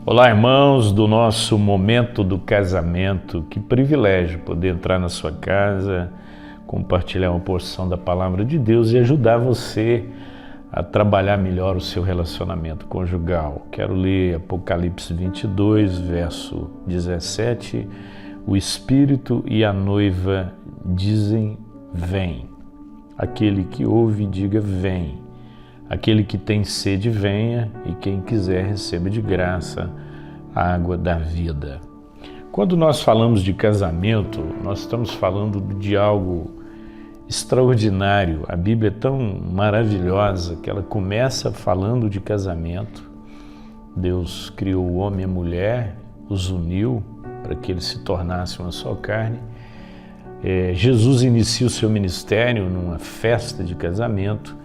Olá, irmãos do nosso momento do casamento. Que privilégio poder entrar na sua casa, compartilhar uma porção da palavra de Deus e ajudar você a trabalhar melhor o seu relacionamento conjugal. Quero ler Apocalipse 22, verso 17. O Espírito e a noiva dizem: vem. Aquele que ouve, diga: vem. Aquele que tem sede, venha, e quem quiser receba de graça a água da vida. Quando nós falamos de casamento, nós estamos falando de algo extraordinário. A Bíblia é tão maravilhosa que ela começa falando de casamento. Deus criou o homem e a mulher, os uniu para que eles se tornassem uma só carne. Jesus inicia o seu ministério numa festa de casamento.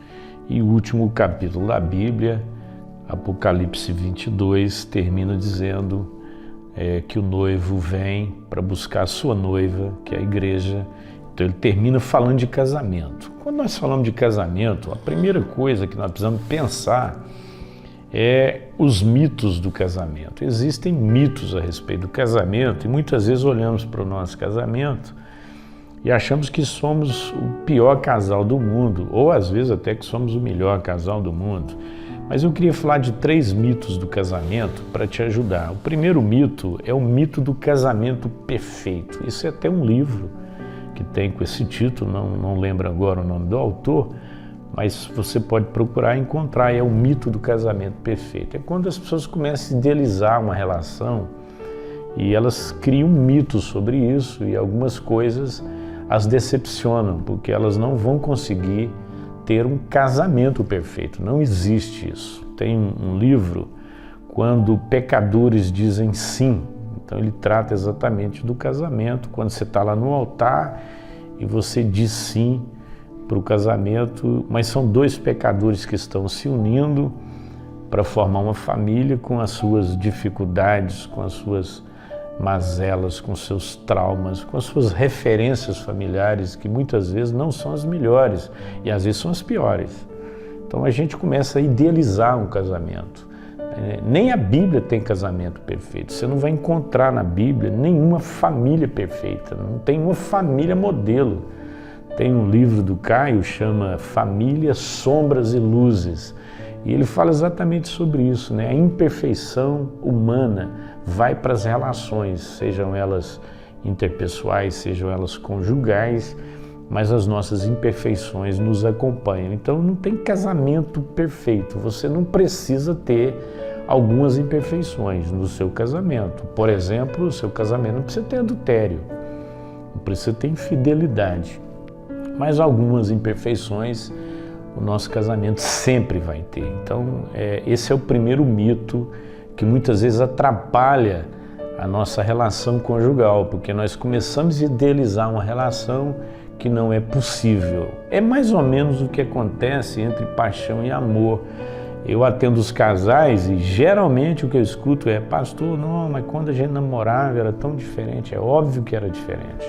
E o último capítulo da Bíblia, Apocalipse 22, termina dizendo que o noivo vem para buscar a sua noiva, que é a igreja. Então ele termina falando de casamento. Quando nós falamos de casamento, a primeira coisa que nós precisamos pensar é os mitos do casamento. Existem mitos a respeito do casamento e muitas vezes olhamos para o nosso casamento e achamos que somos o pior casal do mundo, ou às vezes até que somos o melhor casal do mundo. Mas eu queria falar de 3 mitos do casamento para te ajudar. O primeiro mito é o mito do casamento perfeito. Isso é até um livro que tem com esse título, não lembro agora o nome do autor, mas você pode procurar e encontrar. É o mito do casamento perfeito. É quando as pessoas começam a idealizar uma relação e elas criam um mito sobre isso, e algumas coisas as decepcionam, porque elas não vão conseguir ter um casamento perfeito. Não existe isso. Tem um livro, Quando Pecadores Dizem Sim. Então ele trata exatamente do casamento, quando você está lá no altar e você diz sim para o casamento, mas são 2 pecadores que estão se unindo para formar uma família com as suas dificuldades, com as suas mazelas, com seus traumas, com as suas referências familiares, que muitas vezes não são as melhores e às vezes são as piores. Então a gente começa a idealizar um casamento. Nem a Bíblia tem casamento perfeito. Você não vai encontrar na Bíblia nenhuma família perfeita, não tem uma família modelo. Tem um livro do Caio, chama Família, Sombras e Luzes, e ele fala exatamente sobre isso, né? A imperfeição humana vai para as relações, sejam elas interpessoais, sejam elas conjugais, mas as nossas imperfeições nos acompanham. Então não tem casamento perfeito, você não precisa ter algumas imperfeições no seu casamento. Por exemplo, o seu casamento não precisa ter adultério, não precisa ter infidelidade, mas algumas imperfeições o nosso casamento sempre vai ter. Então, esse é o primeiro mito que muitas vezes atrapalha a nossa relação conjugal, porque nós começamos a idealizar uma relação que não é possível. É mais ou menos o que acontece entre paixão e amor. Eu atendo os casais e geralmente o que eu escuto é: pastor, não, mas quando a gente namorava era tão diferente. É óbvio que era diferente.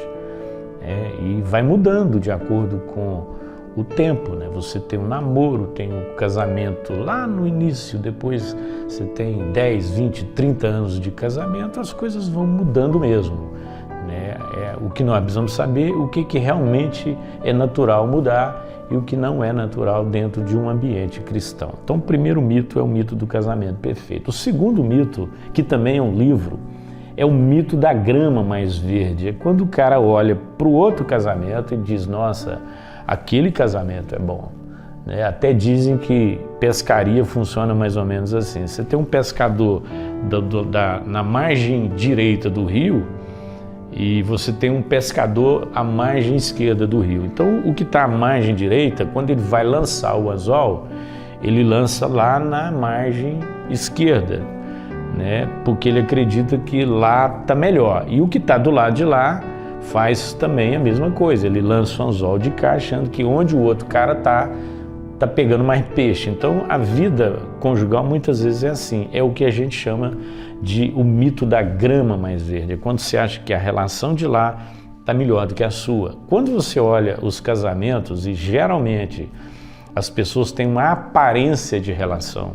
E vai mudando de acordo com o tempo, né? Você tem um namoro, tem um casamento lá no início, depois você tem 10, 20, 30 anos de casamento, as coisas vão mudando mesmo, né? O que nós precisamos saber, o que realmente é natural mudar e o que não é natural dentro de um ambiente cristão. Então, o primeiro mito é o mito do casamento perfeito. O segundo mito, que também é um livro, é o mito da grama mais verde. É quando o cara olha para o outro casamento e diz: nossa, aquele casamento é bom, né? Até dizem que pescaria funciona mais ou menos assim. Você tem um pescador na margem direita do rio e você tem um pescador à margem esquerda do rio. Então o que está à margem direita, quando ele vai lançar o anzol, ele lança lá na margem esquerda, né? Porque ele acredita que lá está melhor. E o que está do lado de lá faz também a mesma coisa, ele lança o anzol de cá achando que onde o outro cara tá pegando mais peixe. Então a vida conjugal muitas vezes é assim, é o que a gente chama de o mito da grama mais verde. É quando você acha que a relação de lá está melhor do que a sua. Quando você olha os casamentos, e geralmente as pessoas têm uma aparência de relação,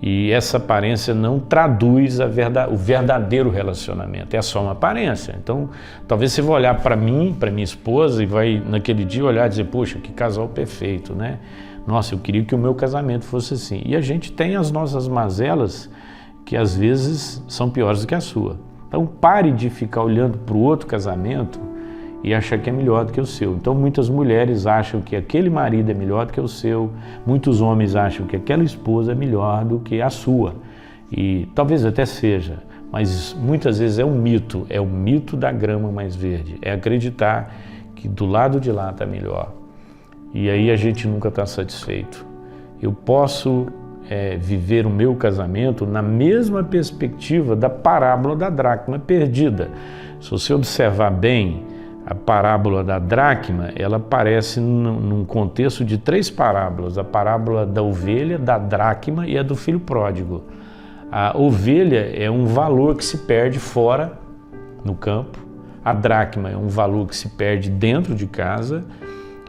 E essa aparência não traduz o verdadeiro relacionamento, é só uma aparência. Então, talvez você vai olhar para mim, para minha esposa, e vai naquele dia olhar e dizer, poxa, que casal perfeito, né? Nossa, eu queria que o meu casamento fosse assim. E a gente tem as nossas mazelas que às vezes são piores do que a sua. Então, pare de ficar olhando para o outro casamento e achar que é melhor do que o seu. Então, muitas mulheres acham que aquele marido é melhor do que o seu, muitos homens acham que aquela esposa é melhor do que a sua. E talvez até seja, mas muitas vezes é um mito da grama mais verde. É acreditar que do lado de lá está melhor. E aí a gente nunca está satisfeito. Eu posso viver o meu casamento na mesma perspectiva da parábola da dracma perdida. Se você observar bem, a parábola da dracma, ela aparece num contexto de 3 parábolas. A parábola da ovelha, da dracma e a do filho pródigo. A ovelha é um valor que se perde fora, no campo. A dracma é um valor que se perde dentro de casa.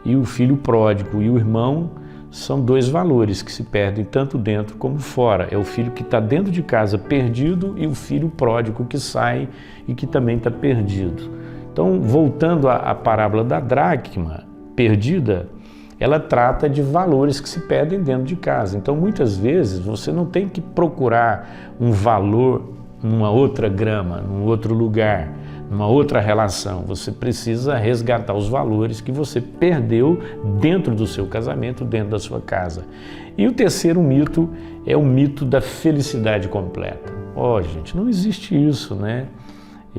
E o filho pródigo e o irmão são 2 valores que se perdem tanto dentro como fora. É o filho que está dentro de casa perdido e o filho pródigo que sai e que também está perdido. Então, voltando à parábola da dracma perdida, ela trata de valores que se perdem dentro de casa. Então, muitas vezes, você não tem que procurar um valor numa outra grama, num outro lugar, numa outra relação. Você precisa resgatar os valores que você perdeu dentro do seu casamento, dentro da sua casa. E o terceiro mito é o mito da felicidade completa. Gente, não existe isso, né?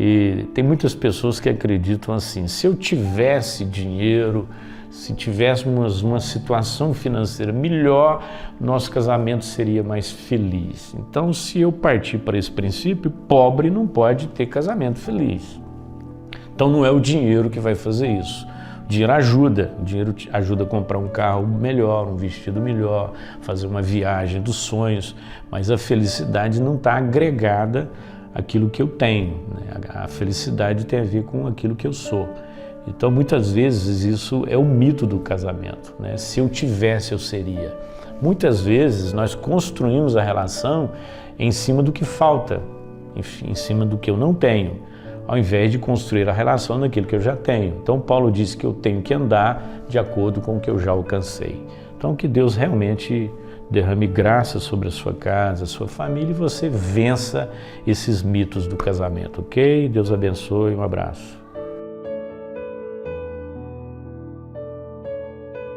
E tem muitas pessoas que acreditam assim, se eu tivesse dinheiro, se tivéssemos uma situação financeira melhor, nosso casamento seria mais feliz. Então, se eu partir para esse princípio, pobre não pode ter casamento feliz. Então, não é o dinheiro que vai fazer isso. O dinheiro ajuda a comprar um carro melhor, um vestido melhor, fazer uma viagem dos sonhos, mas a felicidade não está agregada àquilo que eu tenho, né? A felicidade tem a ver com aquilo que eu sou. Então, muitas vezes, isso é o mito do casamento, né? Se eu tivesse, eu seria. Muitas vezes, nós construímos a relação em cima do que falta, em cima do que eu não tenho, ao invés de construir a relação naquilo que eu já tenho. Então, Paulo diz que eu tenho que andar de acordo com o que eu já alcancei. Então, que Deus realmente derrame graça sobre a sua casa, a sua família, e você vença esses mitos do casamento, ok? Deus abençoe, um abraço.